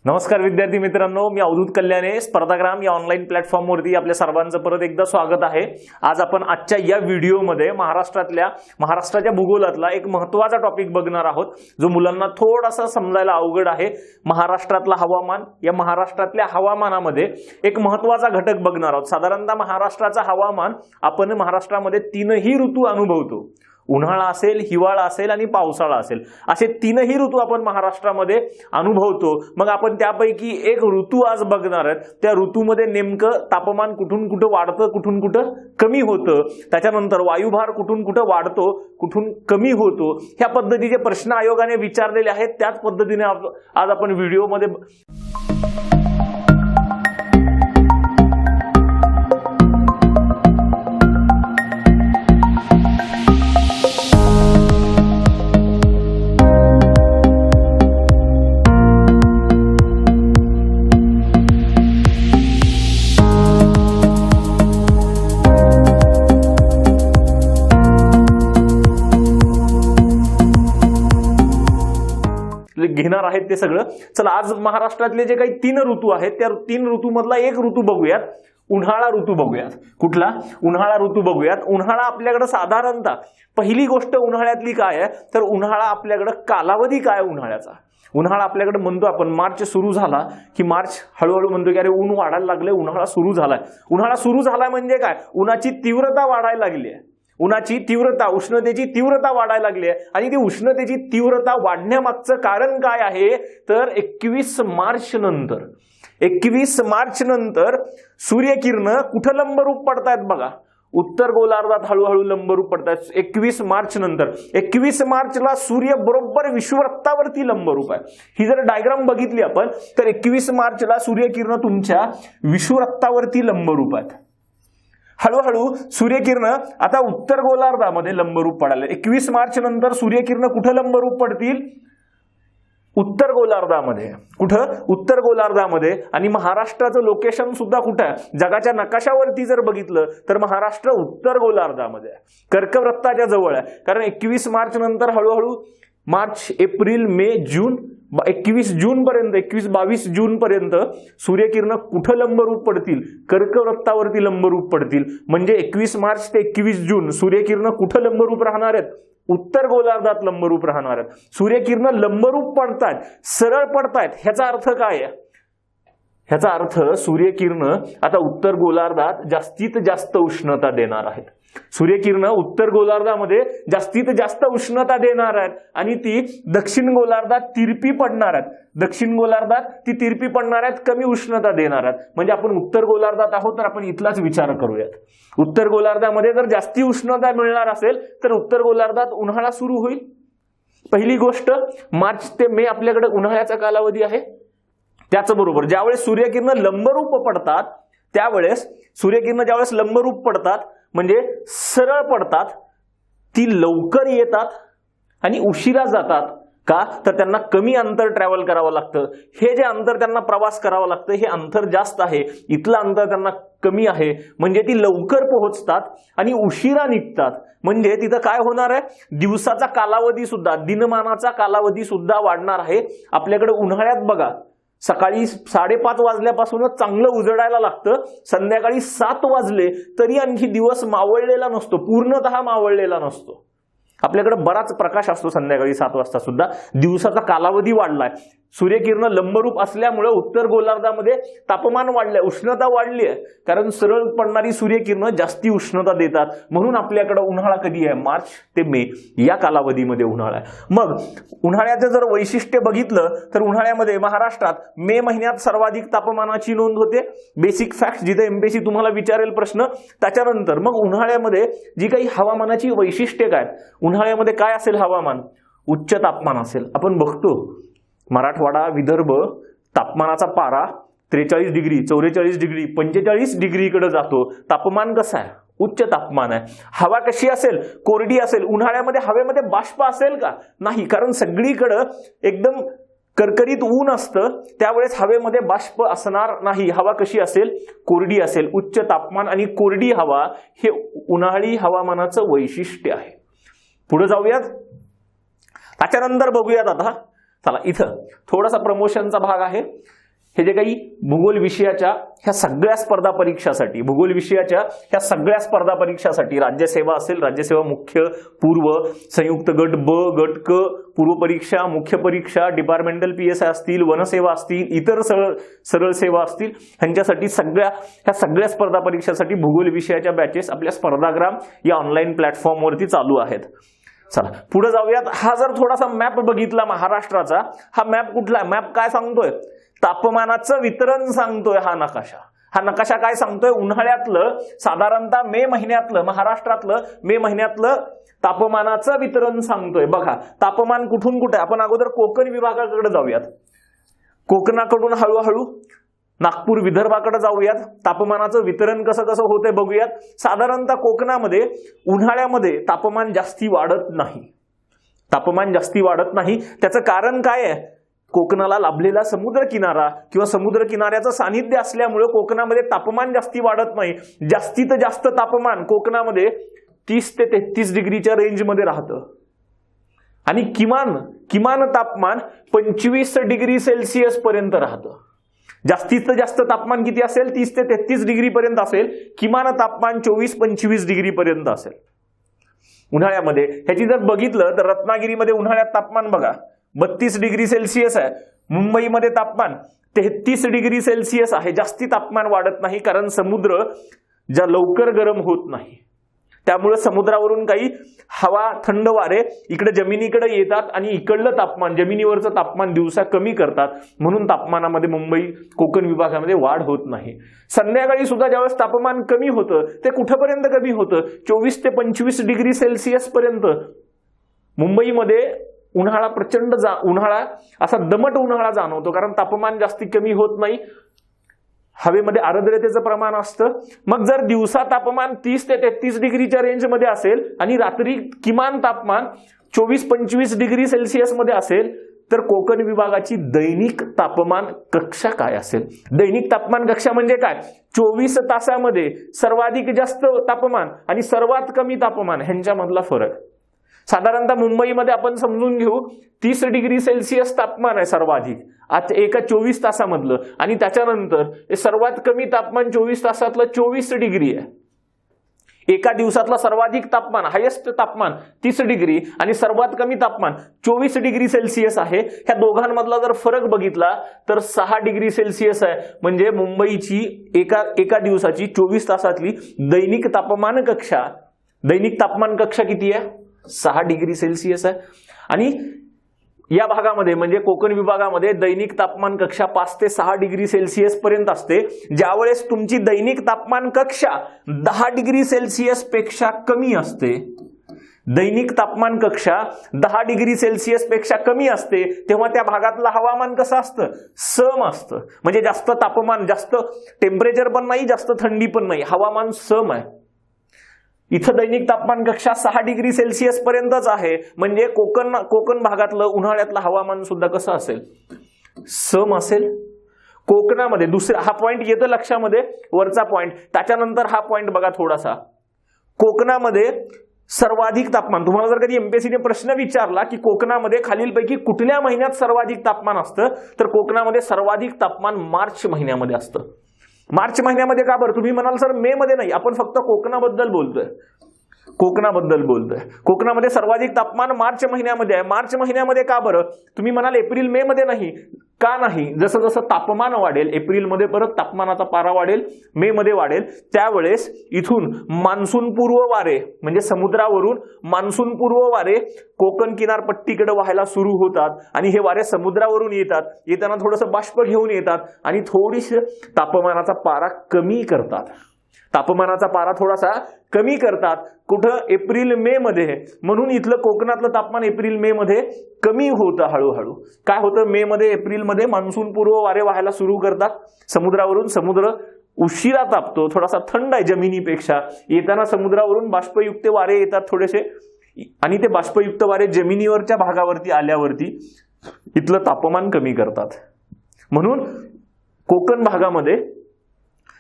नमस्कार विद्यार्थी मित्रांनो, मी अवधूत कल्याणे. स्पर्धाग्राम या ऑनलाईन प्लॅटफॉर्मवरती आपल्या सर्वांचं परत एकदा स्वागत आहे. आज आपण आजच्या या व्हिडिओमध्ये महाराष्ट्राच्या भूगोलातला एक महत्त्वाचा टॉपिक बघणार आहोत, जो मुलांना थोडासा समजायला अवघड आहे. महाराष्ट्रातला हवामान. या महाराष्ट्रातल्या हवामानामध्ये एक महत्त्वाचा घटक बघणार आहोत. साधारणतः महाराष्ट्राचा हवामान आपण महाराष्ट्रामध्ये तीनही ऋतू अनुभवतो. उन्हाळा असेल, हिवाळा असेल आणि पावसाळा असेल, असे तीनही ऋतू आपण महाराष्ट्रामध्ये अनुभवतो. मग आपण त्यापैकी एक ऋतू आज बघणार आहोत. त्या ऋतूमध्ये नेमकं तापमान कुठून कुठं वाढतं, कुठून कुठं कमी होतं, त्याच्यानंतर वायुभार कुठून कुठं वाढतो, कुठून कमी होतो, ह्या पद्धतीचे प्रश्न आयोगाने विचारलेले आहेत. त्याच पद्धतीने आज आपण व्हिडिओमध्ये घेणार आहेत ते सगळं. चला, आज महाराष्ट्रातले जे काही तीन ऋतू आहेत त्या तीन ऋतूमधला एक ऋतू बघूयात. उन्हाळा ऋतू बघूयात. कुठला? उन्हाळा ऋतू बघूयात. उन्हाळा आपल्याकडे साधारणतः पहिली गोष्ट उन्हाळ्यातली काय आहे तर उन्हाळा आपल्याकडे कालावधी काय उन्हाळ्याचा. उन्हाळा आपल्याकडे म्हणतो आपण मार्च सुरू झाला की मार्च हळूहळू म्हणतो की अरे ऊन वाढायला लागले, उन्हाळा सुरू झालाय. उन्हाळा सुरू झालाय म्हणजे काय? उन्हाची तीव्रता वाढायला लागली आहे. उन्हाची तीव्रता, उष्णतेची तीव्रता वाढायला लागली आहे. आणि ती उष्णतेची तीव्रता वाढण्यामागचं कारण काय आहे तर 21 मार्च नंतर सूर्यकिरण कुठं लंबरूप पडतायत बघा. उत्तर गोलार्धात हळूहळू लंबरूप पडतात 21 मार्च नंतर. 21 मार्चला सूर्य बरोबर विषुववृत्तावरती लंबरूप आहे. ही जर डायग्राम बघितली आपण तर 21 मार्चला सूर्यकिरण तुमच्या विषुववृत्तावरती लंबरूप आहेत. हळूहळू सूर्यकिरण आता उत्तर गोलार्धामध्ये लंबरूप पडाले. 21 मार्च नंतर सूर्यकिरण कुठं लंबरूप पडतील? उत्तर गोलार्धामध्ये. कुठं? उत्तर गोलार्धामध्ये. आणि महाराष्ट्राचं लोकेशन सुद्धा कुठं आहे? जगाच्या नकाशावरती जर बघितलं तर महाराष्ट्र उत्तर गोलार्धामध्ये आहे, कर्कवृत्ताच्या जवळ आहे. कारण 21 मार्च नंतर हळूहळू मार्च, एप्रिल, मे, जून, 21 जून पर्यंत, 22 जून पर्यंत सूर्यकिरण कुठं लंबरूप पडतील? कर्कवृत्तावरती लंबरूप पडतील. म्हणजे 21 मार्च ते 21 जून सूर्यकिरण कुठं लंबरूप राहणार आहेत? उत्तर गोलार्धात लंबरूप राहणार आहेत. सूर्यकिरण लंबरूप पडतायत, सरळ पडतायत. ह्याचा अर्थ काय आहे? ह्याचा अर्थ सूर्यकिरण आता उत्तर गोलार्धात जास्तीत जास्त उष्णता देणार आहेत. सूर्यकिरण उत्तर गोलार्धामध्ये जास्तीत जास्त उष्णता देणार आहेत आणि ती दक्षिण गोलार्धात तिरपी पडणार आहेत. दक्षिण गोलार्धात ती तिरपी पडणार आहेत, कमी उष्णता देणार आहेत. म्हणजे आपण उत्तर गोलार्धात आहोत तर आपण इथलाच विचार करूयात. उत्तर गोलार्धामध्ये जर जास्ती उष्णता मिळणार असेल तर उत्तर गोलार्धात उन्हाळा सुरू होईल. पहिली गोष्ट, मार्च ते मे आपल्याकडे उन्हाळ्याचा कालावधी आहे. त्याचबरोबर ज्यावेळेस सूर्यकिरण लंबरूप पडतात त्यावेळेस सूर्यकिरण ज्यावेळेस लंबरूप पडतात म्हणजे सरळ पडतात, ती लवकर येतात आणि उशिरा जातात. का? तर त्यांना कमी अंतर ट्रॅव्हल करावं लागतं. हे जे अंतर त्यांना प्रवास करावं लागतं हे अंतर जास्त आहे, इथलं अंतर त्यांना कमी आहे. म्हणजे ती लवकर पोहोचतात आणि उशिरा निघतात. म्हणजे तिथं काय होणार आहे? दिवसाचा कालावधी सुद्धा, दिनमानाचा कालावधी सुद्धा वाढणार आहे. आपल्याकडे उन्हाळ्यात बघा, सकाळी 5:30 वाजल्यापासूनच चांगलं उजडायला लागतं. संध्याकाळी 7 वाजले तरी आणखी दिवस मावळलेला नसतो, पूर्णतः मावळलेला नसतो. आपल्याकडे बराच प्रकाश असतो संध्याकाळी 7 वाजता सुद्धा. दिवसाचा कालावधी वाढलाय. सूर्यकिरण लंबरूप असल्यामुळे उत्तर गोलार्धामध्ये तापमान वाढलंय, उष्णता वाढली आहे. कारण सरळ पडणारी सूर्यकिरण जास्ती उष्णता देतात. म्हणून आपल्याकडे उन्हाळा कधी आहे? मार्च ते मे या कालावधीमध्ये उन्हाळा आहे. मग उन्हाळ्याचं जर वैशिष्ट्य बघितलं तर उन्हाळ्यामध्ये महाराष्ट्रात मे महिन्यात सर्वाधिक तापमानाची नोंद होते. बेसिक फॅक्ट, जिथे एमपीएससी तुम्हाला विचारेल प्रश्न. त्याच्यानंतर मग उन्हाळ्यामध्ये जी काही हवामानाची वैशिष्ट्ये काय? उन्हाळ्यामध्ये काय असेल हवामान? उच्च तापमान असेल. आपण बघतो मराठवाडा, विदर्भ तापमानाचा पारा 43 डिग्री, 44 डिग्री, 45 डिग्रीकडे जातो. तापमान कसं आहे? उच्च तापमान आहे. हवा कशी असेल? कोरडी असेल. उन्हाळ्यामध्ये हवेमध्ये बाष्प असेल का? नाही, कारण सगळीकडे एकदम करकरीत ऊन असतं. त्यावेळेस हवेमध्ये बाष्प असणार नाही. हवा कशी असेल? कोरडी असेल. उच्च तापमान आणि कोरडी हवा हे उन्हाळी हवामानाचं वैशिष्ट्य आहे. पुढे जाऊयात. त्याच्यानंतर बघूयात आता चला इथं थोडासा प्रमोशनचा भाग आहे. हे जे काही भूगोल विषयाच्या ह्या सगळ्या स्पर्धा परीक्षासाठी, भूगोल विषयाच्या ह्या सगळ्या स्पर्धा परीक्षासाठी राज्यसेवा असेल, राज्यसेवा मुख्य, पूर्व, संयुक्त गट ब, गट क, पूर्व परीक्षा, मुख्य परीक्षा, डिपार्टमेंटल PSI असतील, वनसेवा असतील, इतर सरळ सेवा असतील, ह्यांच्यासाठी ह्या सगळ्या स्पर्धा परीक्षासाठी भूगोल विषयाच्या बॅचेस आपल्या स्पर्धाग्राम या ऑनलाईन प्लॅटफॉर्मवरती चालू आहेत. चला पुढे जाऊयात. हा जर थोडासा मॅप बघितला महाराष्ट्राचा, हा मॅप कुठला, मॅप काय सांगतोय, तापमानाचं वितरण सांगतोय. हा नकाशा काय सांगतोय, उन्हाळ्यातलं साधारणतः मे महिन्यातलं, महाराष्ट्रातलं मे महिन्यातलं तापमानाचं वितरण सांगतोय. बघा तापमान कुठून कुठे, आपण अगोदर कोकण विभागाकडे जाऊयात, कोकणाकडून हळूहळू नागपूर विदर्भाकडे जाऊयात, तापमानाचं वितरण कसं कसं होतंय बघूयात. साधारणतः कोकणामध्ये उन्हाळ्यामध्ये तापमान जास्ती वाढत नाही. त्याचं कारण काय आहे, कोकणाला लाभलेला समुद्र किनारा किंवा समुद्र किनाऱ्याचं सानिध्य असल्यामुळे कोकणामध्ये तापमान जास्ती वाढत नाही. जास्तीत जास्त तापमान कोकणामध्ये 30 ते 33 डिग्रीच्या रेंजमध्ये राहतं आणि किमान तापमान 25 डिग्री सेल्सिअस पर्यंत राहतं. जास्तीत जास्त तापमान किती असेल, 30 ते 33 डिग्री पर्यंत असेल. किमान तापमान 24-25 डिग्री पर्यंत असेल उन्हाळ्यामध्ये. ह्याची जर बघितलं तर रत्नागिरीमध्ये उन्हाळ्यात तापमान बघा 32 डिग्री सेल्सिअस आहे. मुंबईमध्ये तापमान 33 डिग्री सेल्सिअस आहे. जास्ती तापमान वाढत नाही कारण समुद्र ज्या लवकर गरम होत नाही, त्यामुळे समुद्रावरून काही हवा, थंड वारे इकडे जमिनीकडे येतात आणि इकडलं तापमान, जमिनीवरचं तापमान दिवसा कमी करतात. म्हणून तापमानामध्ये मुंबई कोकण विभागामध्ये वाढ होत नाही. संध्याकाळी सुद्धा ज्यावेळेस तापमान कमी होतं ते कुठपर्यंत कमी होतं, 24 ते 25 डिग्री सेल्सिअस पर्यंत. मुंबईमध्ये उन्हाळा असा दमट उन्हाळा जाणवतो कारण तापमान जास्ती कमी होत नाही, हवेमध्ये आर्द्रतेचं प्रमाण असतं. मग जर दिवसा तापमान 30 ते 33 डिग्रीच्या रेंजमध्ये असेल आणि रात्री किमान तापमान 24-25 डिग्री सेल्सिअस मध्ये असेल तर कोकण विभागाची दैनिक तापमान कक्षा काय असेल. दैनिक तापमान कक्षा म्हणजे काय, 24 तासामध्ये सर्वाधिक जास्त तापमान आणि सर्वात कमी तापमान ह्यांच्यामधला फरक. साधारणतः मुंबईमध्ये आपण समजून घेऊ 30 डिग्री सेल्सिअस तापमान आहे सर्वाधिक आता एका 24 तासामधलं, आणि त्याच्यानंतर सर्वात कमी तापमान 24 तासातलं 24 डिग्री आहे. एका दिवसातला सर्वाधिक तापमान, हायेस्ट तापमान 30 डिग्री आणि सर्वात कमी तापमान 24 डिग्री सेल्सिअस आहे. ह्या दोघांमधला जर फरक बघितला तर 6 डिग्री सेल्सिअस आहे. म्हणजे मुंबईची एका दिवसाची 24 तासातली दैनिक तापमान कक्षा किती आहे, 6 डिग्री सेल्सिअस आहे. आणि या भागामध्ये म्हणजे कोकण विभागामध्ये दैनिक तापमान कक्षा 5 ते 6 डिग्री सेल्सिअस पर्यंत असते. ज्यावेळेस तुमची दैनिक तापमान कक्षा 10 डिग्री सेल्सिअस पेक्षा कमी असते, दैनिक तापमान कक्षा 10 डिग्री सेल्सिअस पेक्षा कमी असते, तेव्हा त्या भागातलं हवामान कसं असतं, सम असतं. म्हणजे जास्त तापमान, जास्त टेम्परेचर पण नाही, जास्त थंडी पण नाही, हवामान सम आहे. इथं दैनिक तापमान कक्षा 6 डिग्री सेल्सिअस पर्यंतच आहे. म्हणजे कोकण भागातलं उन्हाळ्यातलं हवामान सुद्धा कसं असेल, सम असेल. कोकणामध्ये दुसरा हा पॉइंट येतं लक्षामध्ये, वरचा पॉइंट, त्याच्यानंतर हा पॉइंट बघा थोडासा. कोकणामध्ये सर्वाधिक तापमान, तुम्हाला जर कधी एमपीएससीने प्रश्न विचारला की कोकणामध्ये खालीलपैकी कुठल्या महिन्यात सर्वाधिक तापमान असतं, तर कोकणामध्ये सर्वाधिक तापमान मार्च महिन्यामध्ये असतं. मार्च महिन्यामध्ये का बरं, तुम्ही म्हणाल सर मे मध्ये नाही, आपण फक्त कोकणाबद्दल बोलतोय. कोकणामध्ये सर्वाधिक तापमान मार्च महिन्यामध्ये आहे. मार्च महिन्यामध्ये का बरं, तुम्ही म्हणाल एप्रिल मे मध्ये नाही, का नाही, जसं जसं तापमान वाढेल एप्रिलमध्ये परत तापमानाचा पारा वाढेल, मे मध्ये वाढेल, त्यावेळेस इथून मान्सून पूर्व वारे म्हणजे समुद्रावरून मान्सून पूर्व वारे कोकण किनारपट्टीकडे व्हायला सुरू होतात आणि हे वारे समुद्रावरून येताना थोडंसं बाष्प घेऊन येतात आणि थोडीशी तापमानाचा पारा कमी करतात. कुठं, एप्रिल मे मध्ये. म्हणून इथलं कोकणातलं तापमान एप्रिल मे मध्ये कमी होतं हळूहळू. काय होतं, मे मध्ये एप्रिल मध्ये मान्सून पूर्व वारे व्हायला सुरू करतात समुद्रावरून, समुद्र उशिरा तापतो, थोडासा थंड आहे जमिनीपेक्षा, येताना समुद्रावरून बाष्पयुक्त वारे येतात थोडेसे, आणि ते बाष्पयुक्त वारे जमिनीवरच्या भागावरती आल्यावरती इथलं तापमान कमी करतात. म्हणून कोकण भागामध्ये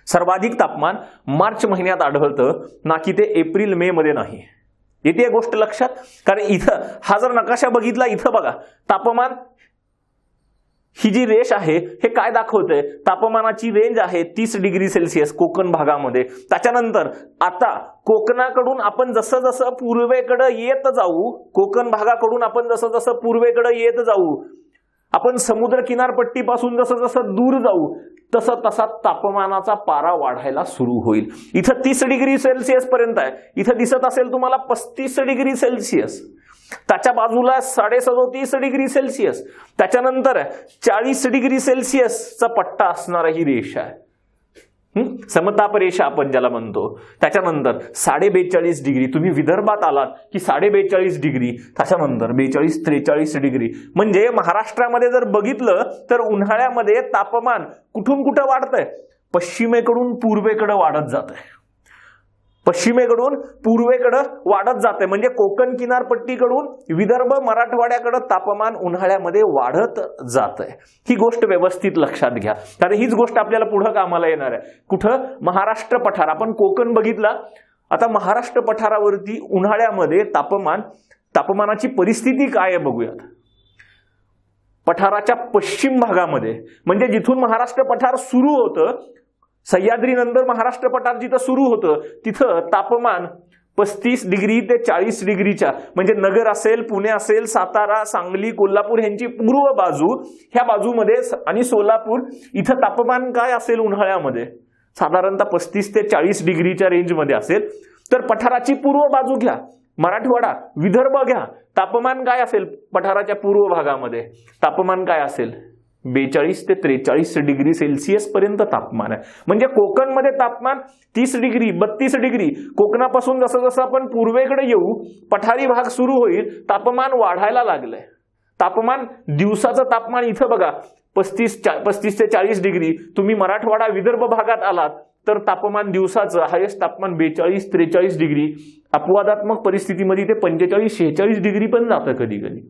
सर्वाधिक तापमान मार्च महिन्यात आढळतं, ना की ते एप्रिल मे मध्ये नाही. येते गोष्ट लक्षात, कारण इथं हा जर नकाशा बघितला, इथं बघा तापमान ही जी रेष आहे हे काय दाखवते, तापमानाची रेंज आहे 30 डिग्री सेल्सिअस कोकण भागामध्ये. त्याच्यानंतर आता कोकणाकडून आपण जसं जसं पूर्वेकडे येत जाऊ, कोकण भागाकडून आपण जसं जसं पूर्वेकडे येत जाऊ, आपण समुद्र किनारपट्टीपासून जसं जसं दूर जाऊ तसं तसा तापमानाचा पारा वाढायला सुरू होईल. इथं 30 डिग्री सेल्सिअस पर्यंत आहे, इथं दिसत असेल तुम्हाला 35 डिग्री सेल्सिअस, त्याच्या बाजूला 37.5 डिग्री सेल्सिअस, त्याच्यानंतर 40 डिग्री सेल्सिअसचा पट्टा असणारा ही रेषा आहे, समताप रेषा आपण ज्याला म्हणतो. त्याच्यानंतर 42.5 डिग्री, तुम्ही विदर्भात आलात की 42.5 डिग्री, त्याच्यानंतर 42-43 डिग्री. म्हणजे महाराष्ट्रामध्ये जर बघितलं तर उन्हाळ्यामध्ये तापमान कुठून कुठं वाढतंय, पश्चिमेकडून पूर्वेकडे वाढत जात आहे, पश्चिमेकडून पूर्वेकडे वाढत जाते. म्हणजे कोकण किनारपट्टीकडून विदर्भ मराठवाड्याकडे तापमान उन्हाळ्यामध्ये वाढत जात आहे. ही गोष्ट व्यवस्थित लक्षात घ्या, कारण हीच गोष्ट आपल्याला पुढे कामाला येणार आहे. कुठं, महाराष्ट्र पठार. आपण कोकण बघितला, आता महाराष्ट्र पठारावरती उन्हाळ्यामध्ये तापमानाची परिस्थिती काय आहे बघूयात. पठाराच्या पश्चिम भागामध्ये, म्हणजे जिथून महाराष्ट्र पठार सुरू होतं, सह्याद्री नंतर महाराष्ट्र पठार जिथं सुरू होतं तिथं तापमान 35 डिग्री ते 40 डिग्रीच्या, म्हणजे नगर असेल, पुणे असेल, सातारा, सांगली, कोल्हापूर ह्यांची पूर्व बाजू, ह्या बाजूमध्ये आणि सोलापूर इथं तापमान काय असेल उन्हाळ्यामध्ये, साधारणतः 35 ते 40 डिग्रीच्या रेंजमध्ये असेल. तर पठाराची पूर्व बाजू घ्या, मराठवाडा, विदर्भ घ्या, तापमान काय असेल पठाराच्या पूर्व भागामध्ये, तापमान काय असेल 42 ते 43 डिग्री सेल्सिअस पर्यंत तापमान आहे. म्हणजे कोकणमध्ये तापमान 30 डिग्री 32 डिग्री, कोकणापासून जसं जसं आपण पूर्वेकडे येऊ, पठारी भाग सुरू होईल, तापमान वाढायला लागलंय. तापमान, दिवसाचं तापमान इथं बघा 35 ते 40 डिग्री. तुम्ही मराठवाडा विदर्भ भागात आलात तर तापमान दिवसाचं हायेस्ट तापमान 42-43 डिग्री, अपवादात्मक परिस्थितीमध्ये ते 45-46 डिग्री पण जातं कधी कधी.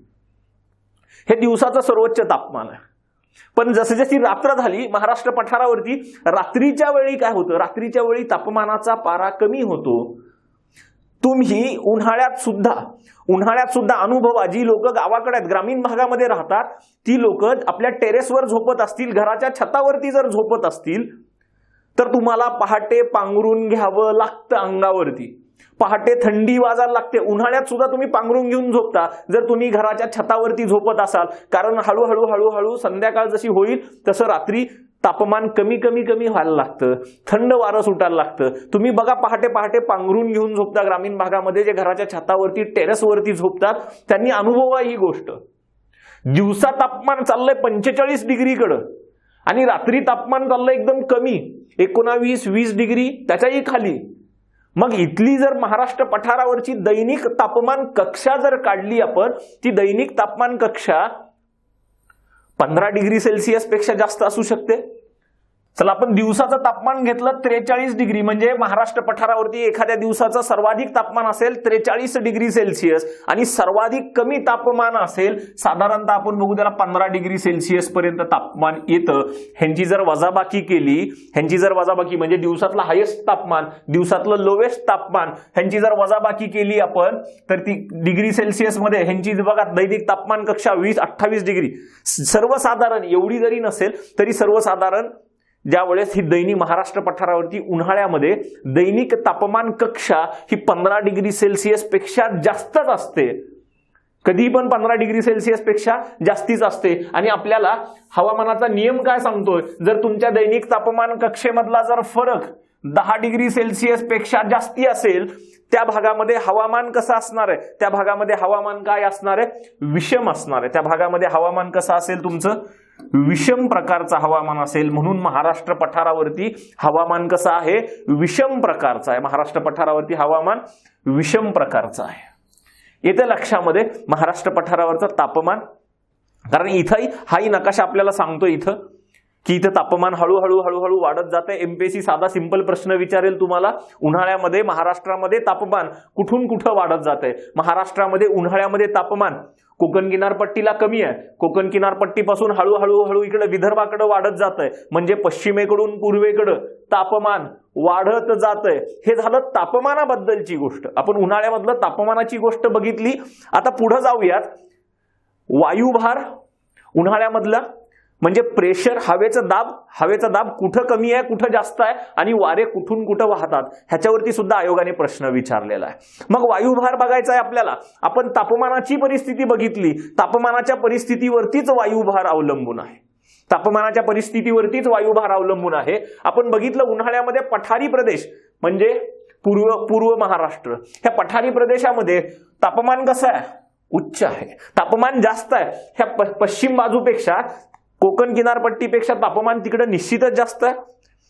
हे दिवसाचं सर्वोच्च तापमान आहे. पण जशी जशी रात्र झाली महाराष्ट्र पठारावरती, रात्रीच्या वेळी काय होतं, रात्रीच्या वेळी तापमानाचा पारा कमी होतो. तुम्ही उन्हाळ्यात सुद्धा अनुभवा, जी लोक गावाकडे आहेत, ग्रामीण भागामध्ये राहतात, ती लोक आपल्या टेरेसवर झोपत असतील, घराच्या छतावरती जर झोपत असतील तर तुम्हाला पहाटे पांघरून घ्यावं लागतं अंगावरती, पहाटे थंडी वाजायला लागते. उन्हाळ्यात सुद्धा तुम्ही पांघरून घेऊन झोपता जर तुम्ही घराच्या छतावरती झोपत असाल, कारण हळूहळू हळूहळू संध्याकाळ जशी होईल तसं रात्री तापमान कमी कमी कमी व्हायला लागतं, थंड वारं सुटायला लागतं. तुम्ही बघा पहाटे पहाटे पांघरून घेऊन झोपता ग्रामीण भागामध्ये, जे घराच्या छतावरती टेरेसवरती झोपतात त्यांनी अनुभवा ही गोष्ट. दिवसा तापमान चाललंय 45 डिग्रीकडं आणि रात्री तापमान चाललंय एकदम कमी 19-20 डिग्री, त्याच्याही खाली. मग इथली जर महाराष्ट्र पठारावरची दैनिक तापमान कक्षा जर काढली आपण, ती दैनिक तापमान कक्षा 15 डिग्री सेल्सिअस पेक्षा जास्त असू शकते. चला आपण दिवसाचं तापमान घेतलं 43 डिग्री, म्हणजे महाराष्ट्र पठारावरती एखाद्या दिवसाचं सर्वाधिक तापमान असेल 43 डिग्री सेल्सिअस आणि सर्वाधिक कमी तापमान असेल साधारणतः आपण बघू त्याला 15 डिग्री सेल्सिअस पर्यंत तापमान येतं. ह्यांची जर वजाबाकी केली, म्हणजे दिवसातलं हायेस्ट तापमान, दिवसातलं लोवेस्ट तापमान, ह्यांची जर वजाबाकी केली आपण तर ती डिग्री सेल्सिअस मध्ये ह्यांची बघा दैनिक तापमान कक्षा 20-28 डिग्री. सर्वसाधारण एवढी जरी नसेल तरी सर्वसाधारण ज्या वेळेस ही दैनिक महाराष्ट्र पठारावरती उन्हाळ्यामध्ये दैनिक तापमान कक्षा ही 15 डिग्री सेल्सिअस पेक्षा जास्तच असते, कधी पण 15 डिग्री सेल्सिअस पेक्षा जास्तीच असते. आणि आपल्याला हवामानाचा नियम काय सांगतोय, जर तुमच्या दैनिक तापमान कक्षेमधला जर फरक 10 डिग्री सेल्सिअस पेक्षा जास्ती असेल, त्या भागामध्ये हवामान कसं असणार आहे, त्या भागामध्ये हवामान काय असणार आहे, विषम असणार आहे. त्या भागामध्ये हवामान कसं असेल तुमचं, विषम प्रकारचं हवामान असेल. म्हणून महाराष्ट्र पठारावरती हवामान कसं आहे, विषम प्रकारचं आहे. महाराष्ट्र पठारावरती हवामान विषम प्रकारचं आहे. येत्या लक्षामध्ये महाराष्ट्र पठारावरचं तापमान, कारण इथंही हाही नकाशा आपल्याला सांगतो इथं की इथं तापमान हळूहळू वाढत जाते. एमपीएससी साधा सिंपल प्रश्न विचारेल तुम्हाला, उन्हाळ्यामध्ये महाराष्ट्रामध्ये तापमान कुठून कुठं वाढत जाते. महाराष्ट्रामध्ये उन्हाळ्यामध्ये तापमान कोकण किनारपट्टीला कमी आहे, कोकण किनारपट्टीपासून हळूहळू इकडे विदर्भाकडे वाढत जात आहे, म्हणजे पश्चिमेकडून पूर्वेकडे तापमान वाढत जात आहे. हे झालं तापमानाबद्दलची गोष्ट. आपण उन्हाळ्यामधलं तापमानाची गोष्ट बघितली. आता पुढे जाऊयात, वायुभार. उन्हाळ्यामधला म्हणजे प्रेशर, हवेचा दाब कुठं कमी आहे, कुठं जास्त आहे आणि वारे कुठून कुठं वाहतात ह्याच्यावरती सुद्धा आयोगाने प्रश्न विचारलेला आहे. मग वायुभार बघायचा आहे आपल्याला. आपण तापमानाची परिस्थिती बघितली, तापमानाच्या परिस्थितीवरतीच वायुभार अवलंबून आहे. तापमानाच्या परिस्थितीवरतीच वायुभार अवलंबून आहे. आपण बघितलं उन्हाळ्यामध्ये पठारी प्रदेश म्हणजे पूर्व महाराष्ट्र, ह्या पठारी प्रदेशामध्ये तापमान कसं आहे, उच्च आहे. तापमान जास्त आहे ह्या पश्चिम बाजूपेक्षा, कोकण किनारपट्टीपेक्षा तापमान तिकडे निश्चितच जास्त आहे.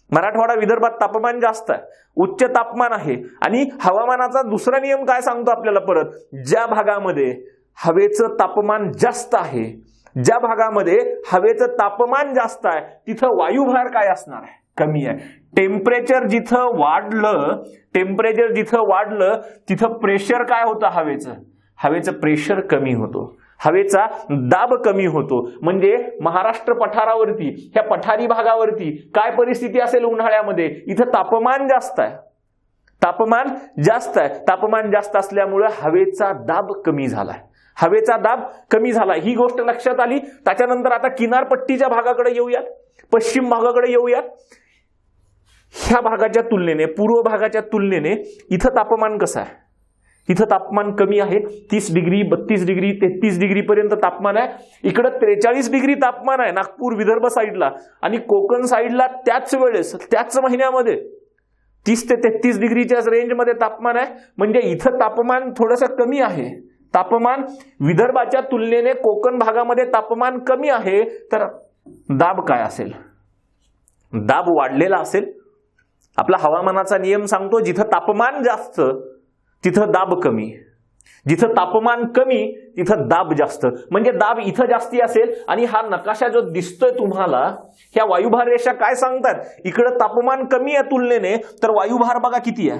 मराठवाडा विदर्भात तापमान जास्त आहे, उच्च तापमान आहे. आणि हवामानाचा दुसरा नियम काय सांगतो आपल्याला परत, ज्या भागामध्ये हवेचं तापमान जास्त आहे, ज्या भागामध्ये हवेचं तापमान जास्त आहे तिथं वायुभार काय असणार आहे, कमी आहे. टेम्परेचर जिथं वाढलं तिथं प्रेशर काय होतं, हवेचं प्रेशर कमी होतो, हवेचा दाब कमी होतो. म्हणजे महाराष्ट्र पठारावरती, ह्या पठारी भागावरती काय परिस्थिती असेल उन्हाळ्यामध्ये, इथं तापमान जास्त आहे. तापमान जास्त असल्यामुळे हवेचा दाब कमी झालाय. ही गोष्ट लक्षात आली. त्याच्यानंतर आता किनारपट्टीच्या भागाकडे येऊयात, पश्चिम भागाकडे येऊयात. ह्या भागाच्या तुलनेने, पूर्व भागाच्या तुलनेने इथं तापमान कसं आहे, इथं तापमान कमी आहे. 30 डिग्री, 32 डिग्री, 33 डिग्री पर्यंत तापमान आहे. इकडं 43 डिग्री तापमान आहे नागपूर विदर्भ साईडला, आणि कोकण साईडला त्याच महिन्यामध्ये 30 ते 33 डिग्रीच्या रेंजमध्ये तापमान आहे. म्हणजे इथं तापमान थोडंसं कमी आहे. तापमान विदर्भाच्या तुलनेने कोकण भागामध्ये तापमान कमी आहे. तर दाब काय असेल, दाब वाढलेला असेल. आपला हवामानाचा नियम सांगतो जिथं तापमान जास्त तिथं दाब कमी, जिथं तापमान कमी तिथं दाब जास्त. म्हणजे दाब इथं जास्ती असेल. आणि हा नकाशा जो दिसतोय तुम्हाला, ह्या वायुभार रेषा काय सांगतात, इकडं तापमान कमी आहे तुलनेने, तर वायुभार बघा किती आहे,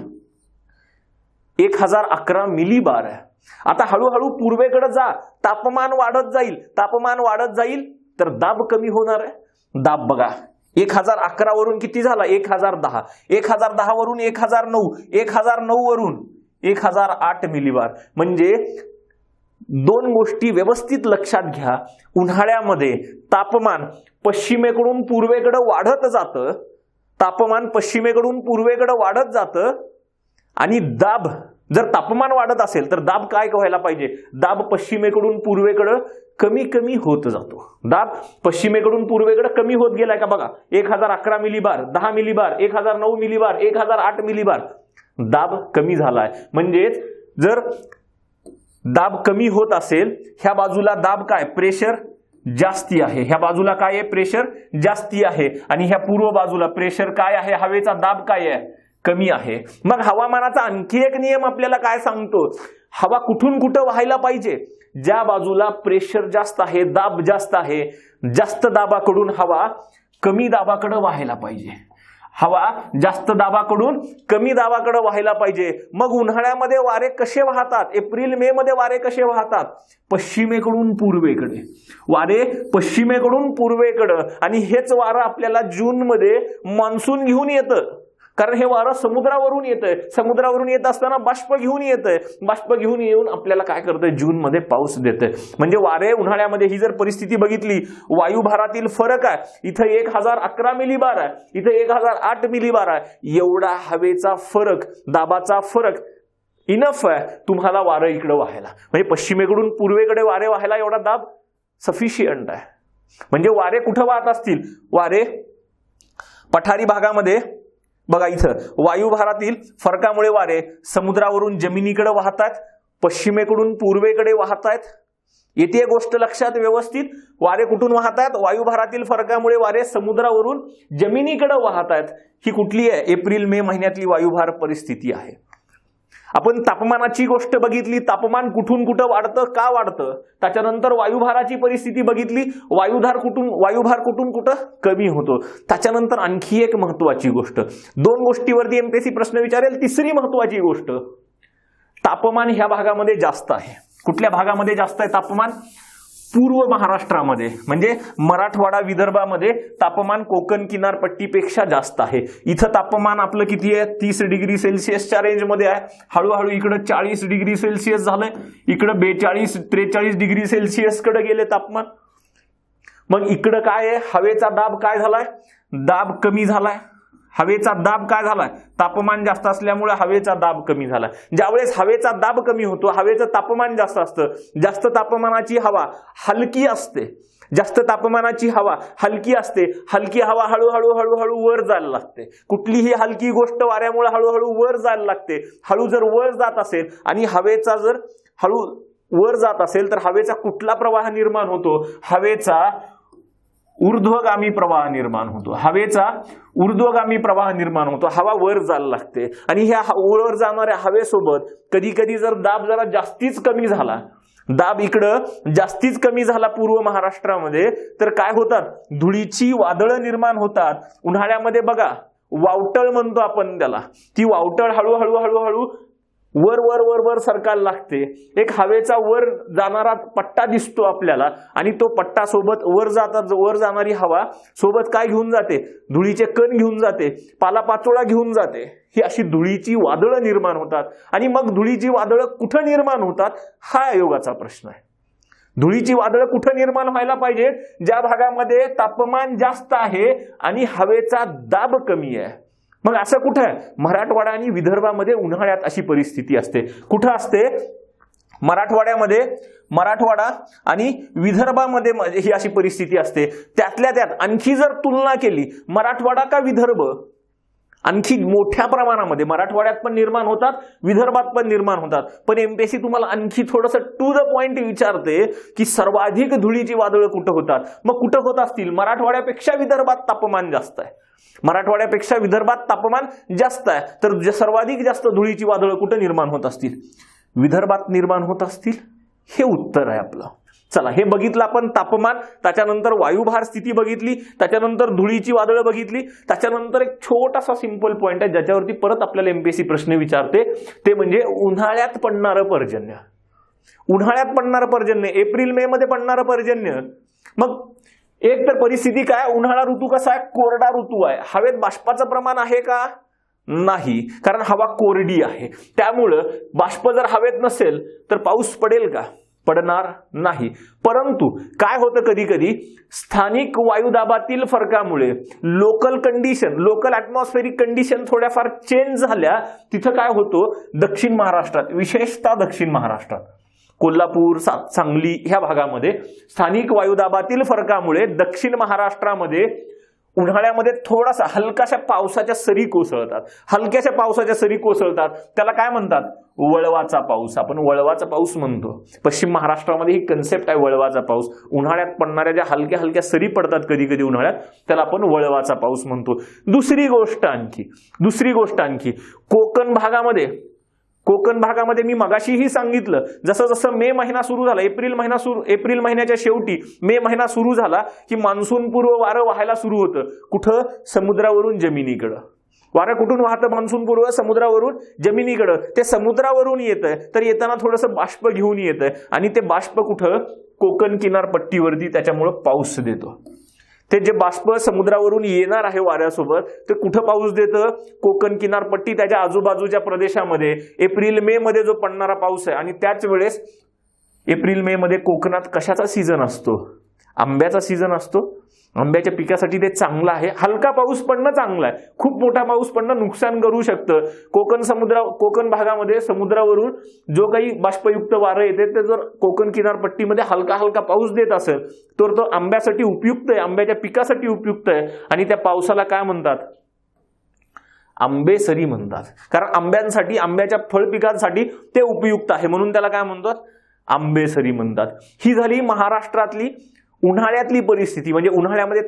1011 मिलीबार आहे. आता हळूहळू पूर्वेकडे जा, तापमान वाढत जाईल तर दाब कमी होणार आहे. दाब बघा 1011 वरून किती झाला, 1010, 1010 वरून 1009, 1009 वरून 1008 मिलीबार. म्हणजे दोन गोष्टी व्यवस्थित लक्षात घ्या. उन्हाळ्यामध्ये तापमान पश्चिमेकडून पूर्वेकडे वाढत जातं, आणि दाब, जर तापमान वाढत असेल तर दाब काय व्हायला पाहिजे, दाब पश्चिमेकडून पूर्वेकडे कमी होत जातो. दाब पश्चिमेकडून पूर्वेकडे कमी होत गेलाय का बघा. 1011 मिलीबार, 10 मिलीबार, 1009 मिलीबार, 1008 मिलीबार, दाब कमी झालाय. म्हणजेच जर दाब कमी होत असेल, ह्या बाजूला दाब काय, प्रेशर जास्ती आहे. ह्या बाजूला काय आहे, प्रेशर जास्ती आहे. आणि ह्या पूर्व बाजूला प्रेशर काय आहे, हवेचा दाब काय आहे, कमी आहे. मग हवामानाचा आणखी एक नियम आपल्याला काय सांगतो, हवा कुठून कुठं व्हायला पाहिजे, ज्या बाजूला प्रेशर जास्त आहे, दाब जास्त आहे, जास्त दाबाकडून हवा कमी दाबाकडे व्हायला पाहिजे. हवा जास्त दाबाकडून कमी दाबाकडे व्हायला पाहिजे. मग उन्हाळ्यामध्ये वारे कसे वाहतात, एप्रिल मे मध्ये वारे कसे वाहतात, पश्चिमेकडून पूर्वेकडे, वारे पश्चिमेकडून पूर्वेकडे. आणि हेच वारं आपल्याला जून मध्ये मान्सून घेऊन येतं, कारण हे वारं समुद्रावरून येतंय. समुद्रावरून येत असताना बाष्प घेऊन येऊन आपल्याला काय करतंय, जून मध्ये पाऊस देतंय. म्हणजे वारे उन्हाळ्यामध्ये, ही जर परिस्थिती बघितली, वायुभारातील फरक आहे, इथं 1011 मिलीबार आहे, इथं 1008 मिलीबार आहे. एवढा हवेचा फरक, दाबाचा फरक इनफ आहे तुम्हाला वारं इकडे व्हायला. म्हणजे पश्चिमेकडून पूर्वेकडे वारे व्हायला एवढा दाब सफिशियंट आहे. म्हणजे वारे कुठं वाहत असतील, वारे पठारी भागामध्ये बघा, इथं वायुभारातील फरकामुळे वारे समुद्रावरून जमिनीकडे वाहतात, पश्चिमेकडून पूर्वेकडे वाहतात. येते गोष्ट लक्षात व्यवस्थित, वारे कुठून वाहतात, वायुभारातील फरकामुळे वारे समुद्रावरून जमिनीकडे वाहतात. ही कुठली आहे, एप्रिल मे महिन्यातली वायुभार परिस्थिती आहे. आपण तापमानाची गोष्ट बघितली, तापमान कुठून कुठं वाढतं, का वाढतं. त्याच्यानंतर वायुभाराची परिस्थिती बघितली, वायुभार कुठून कुठं कमी होतो. त्याच्यानंतर आणखी एक महत्वाची गोष्ट, दोन गोष्टीवरती एमपीएससी प्रश्न विचारेल. तिसरी महत्वाची गोष्ट, तापमान ह्या भागामध्ये जास्त आहे. कुठल्या भागामध्ये जास्त आहे तापमान, पूर्व महाराष्ट्रामध्ये. म्हणजे मराठवाडा विदर्भामध्ये तापमान कोकण किनारपट्टीपेक्षा जास्त आहे. इथं तापमान आपलं किती आहे, 30 डिग्री सेल्सिअसच्या रेंजमध्ये आहे. हळूहळू इकडं 40 डिग्री सेल्सिअस झालंय, इकडं 42-43 डिग्री सेल्सिअस कडे गेले तापमान. मग इकडं काय आहे, हवेचा दाब काय झालाय, दाब कमी झालाय. हवेचा दाब काय झालाय, तापमान जास्त असल्यामुळे हवेचा दाब कमी झालाय. ज्यावेळेस हवेचा दाब कमी होतो, हवेचं तापमान जास्त असतं, जास्त तापमानाची हवा हलकी असते, जास्त तापमानाची हवा हलकी असते. हलकी हवा हळूहळू हळूहळू वर जायला लागते. कुठलीही हलकी गोष्ट वाऱ्यामुळे हळूहळू वर जायला लागते. हळू जर वर जात असेल आणि हवेचा जर हळू वर जात असेल तर हवेचा कुठला प्रवाह निर्माण होतो, हवेचा ऊर्ध्वगामी प्रवाह निर्माण होतो. हवेचा ऊर्ध्वगामी प्रवाह निर्माण होतो. हवा वर जायला लागते आणि ह्या वर जाणाऱ्या हवेसोबत कधी कधी जर दाब जरा जास्तीच कमी झाला, दाब इकडं जास्तीच कमी झाला पूर्व महाराष्ट्रामध्ये, तर काय होतात, धुळीची वादळं निर्माण होतात. उन्हाळ्यामध्ये बघा वावटळ म्हणतो आपण त्याला, ती वावटळ हळूहळू हळूहळू वर वर वर वर सरकायला लागते. एक हवेचा वर जाणारा पट्टा दिसतो आपल्याला आणि तो पट्टा सोबत वर जाणारी हवा सोबत काय घेऊन जाते, धुळीचे कण घेऊन जाते, पालापाचोळा घेऊन जाते. ही अशी धुळीची वादळं निर्माण होतात. आणि मग धुळीची वादळं कुठं निर्माण होतात, हा आयोगाचा प्रश्न आहे. धुळीची वादळं कुठं निर्माण व्हायला पाहिजे, ज्या भागामध्ये तापमान जास्त आहे आणि हवेचा दाब कमी आहे. मग असं कुठं आहे, मराठवाडा आणि विदर्भामध्ये उन्हाळ्यात अशी परिस्थिती असते. कुठं असते, मराठवाड्यामध्ये, मराठवाडा आणि विदर्भामध्ये ही अशी परिस्थिती असते. त्यातल्या त्यात आणखी जर तुलना केली, मराठवाडा का विदर्भ, आणखी मोठ्या प्रमाणामध्ये मराठवाड्यात पण निर्माण होतात, विदर्भात पण निर्माण होतात. पण एमपीएससी तुम्हाला आणखी थोडंसं टू द पॉइंट विचारते की सर्वाधिक धुळीची वादळं कुठं होतात. मग कुठं होत असतील, मराठवाड्यापेक्षा विदर्भात तापमान जास्त आहे, मराठवाड्यापेक्षा विदर्भात तापमान जास्त आहे, तर सर्वाधिक जास्त धुळीची वादळं कुठं निर्माण होत असतील, विदर्भात निर्माण होत असतील. हे उत्तर आहे आपलं. चला हे बघितलं आपण तापमान, त्याच्यानंतर वायुभार स्थिती बघितली, त्याच्यानंतर धुळीची वादळं बघितली, त्याच्यानंतर एक छोटासा सिंपल पॉइंट आहे ज्याच्यावरती परत आपल्याला एमपीएससी प्रश्न विचारते, ते म्हणजे उन्हाळ्यात पडणारं पर्जन्य. उन्हाळ्यात पडणारं पर्जन्य, एप्रिल मे मध्ये पडणारं पर्जन्य. मग एक तर परिस्थिती काय, उन्हाळा ऋतू कसा आहे, कोरडा ऋतू आहे. हवेत बाष्पाचं प्रमाण आहे का, नाही, कारण हवा कोरडी आहे. त्यामुळं बाष्प जर हवेत नसेल तर पाऊस पडेल का, पडणार नाही. परंतु काय होतं, कधी कधी स्थानिक वायुदाबातील फरकामुळे local condition, local atmospheric condition थोड्याफार चेंज झाल्या. तिथं काय होतं, दक्षिण महाराष्ट्रात, विशेषतः दक्षिण महाराष्ट्रात, कोल्हापूर, सांगली ह्या भागामध्ये स्थानिक वायुदाबातील फरकामुळे दक्षिण महाराष्ट्रामध्ये उन्हाळ्यामध्ये थोडासा हलकाशा पावसाच्या सरी कोसळतात. हलक्याशा पावसाच्या सरी कोसळतात, त्याला काय म्हणतात, वळवाचा पाऊस. आपण वळवाचा पाऊस म्हणतो. पश्चिम महाराष्ट्रामध्ये ही कन्सेप्ट आहे, वळवाचा पाऊस. उन्हाळ्यात पडणाऱ्या ज्या हलक्या हलक्या सरी पडतात कधी कधी उन्हाळ्यात, त्याला आपण वळवाचा पाऊस म्हणतो. दुसरी गोष्ट आणखी कोकण भागामध्ये मी मगाशीही सांगितलं, जसं जसं मे महिना सुरू झाला, एप्रिल महिन्याच्या शेवटी मे महिना सुरू झाला की मान्सून पूर्व वारं व्हायला सुरू होतं. कुठं, समुद्रावरून जमिनीकडं. वारं कुठून वाहतं, मान्सून पूर्व समुद्रावरून जमिनीकडं. ते समुद्रावरून येतंय तर येताना थोडंसं बाष्प घेऊन येतंय आणि ते बाष्प कुठं, कोकण किनारपट्टीवरती, त्याच्यामुळं पाऊस देतो. ते जे बाष्प समुद्रावरून येणार आहे वाऱ्यासोबत, ते कुठं पाऊस देतं, कोकण किनारपट्टी त्याच्या आजूबाजूच्या प्रदेशामध्ये. एप्रिल मे मध्ये जो पडणारा पाऊस आहे, आणि त्याच वेळेस एप्रिल मे मध्ये कोकणात कशाचा सीझन असतो, आंब्याचा सीझन असतो. आंब्याच्या पिकासाठी ते चांगलं आहे. हलका पाऊस पडणं चांगलं आहे, खूप मोठा पाऊस पडणं नुकसान करू शकतं. कोकण भागामध्ये समुद्रावरून जो काही बाष्पयुक्त वारं येते ते जर कोकण किनारपट्टीमध्ये हलका हलका पाऊस देत असेल तर तो आंब्यासाठी उपयुक्त आहे, आंब्याच्या पिकासाठी उपयुक्त आहे. आणि त्या पावसाला काय म्हणतात, आंबेसरी म्हणतात. कारण आंब्यांसाठी, आंब्याच्या फळ पिकांसाठी ते उपयुक्त आहे, म्हणून त्याला काय म्हणतात, आंबेसरी म्हणतात. ही झाली महाराष्ट्रातली उन्हाळ्यातली परिस्थिती. म्हणजे उन्हाळ्यामध्ये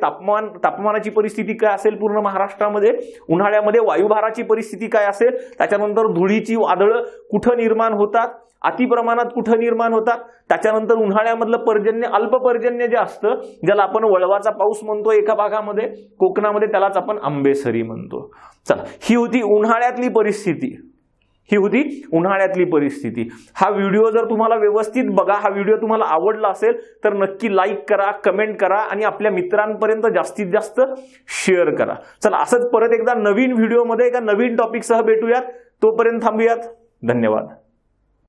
तापमानाची परिस्थिती काय असेल पूर्ण महाराष्ट्रामध्ये, उन्हाळ्यामध्ये वायुभाराची परिस्थिती काय असेल, त्याच्यानंतर धुळीची वादळं कुठं निर्माण होतात, अतिप्रमाणात कुठं निर्माण होतात, त्याच्यानंतर उन्हाळ्यामधलं पर्जन्य, अल्प पर्जन्य जे असतं, ज्याला आपण वळवाचा पाऊस म्हणतो एका भागामध्ये, कोकणामध्ये त्यालाच आपण आंबेसरी म्हणतो. चला, ही होती उन्हाळ्यातली परिस्थिती. हा व्हिडिओ जर तुम्हाला व्यवस्थित बघा, हा व्हिडिओ तुम्हाला आवडला असेल तर नक्की लाईक करा, कमेंट करा आणि आपल्या मित्रांपर्यंत जास्तीत जास्त शेअर करा. चला, असंच परत एकदा नवीन व्हिडिओमध्ये एका नवीन टॉपिकसह भेटूयात. तोपर्यंत थांबूयात. धन्यवाद.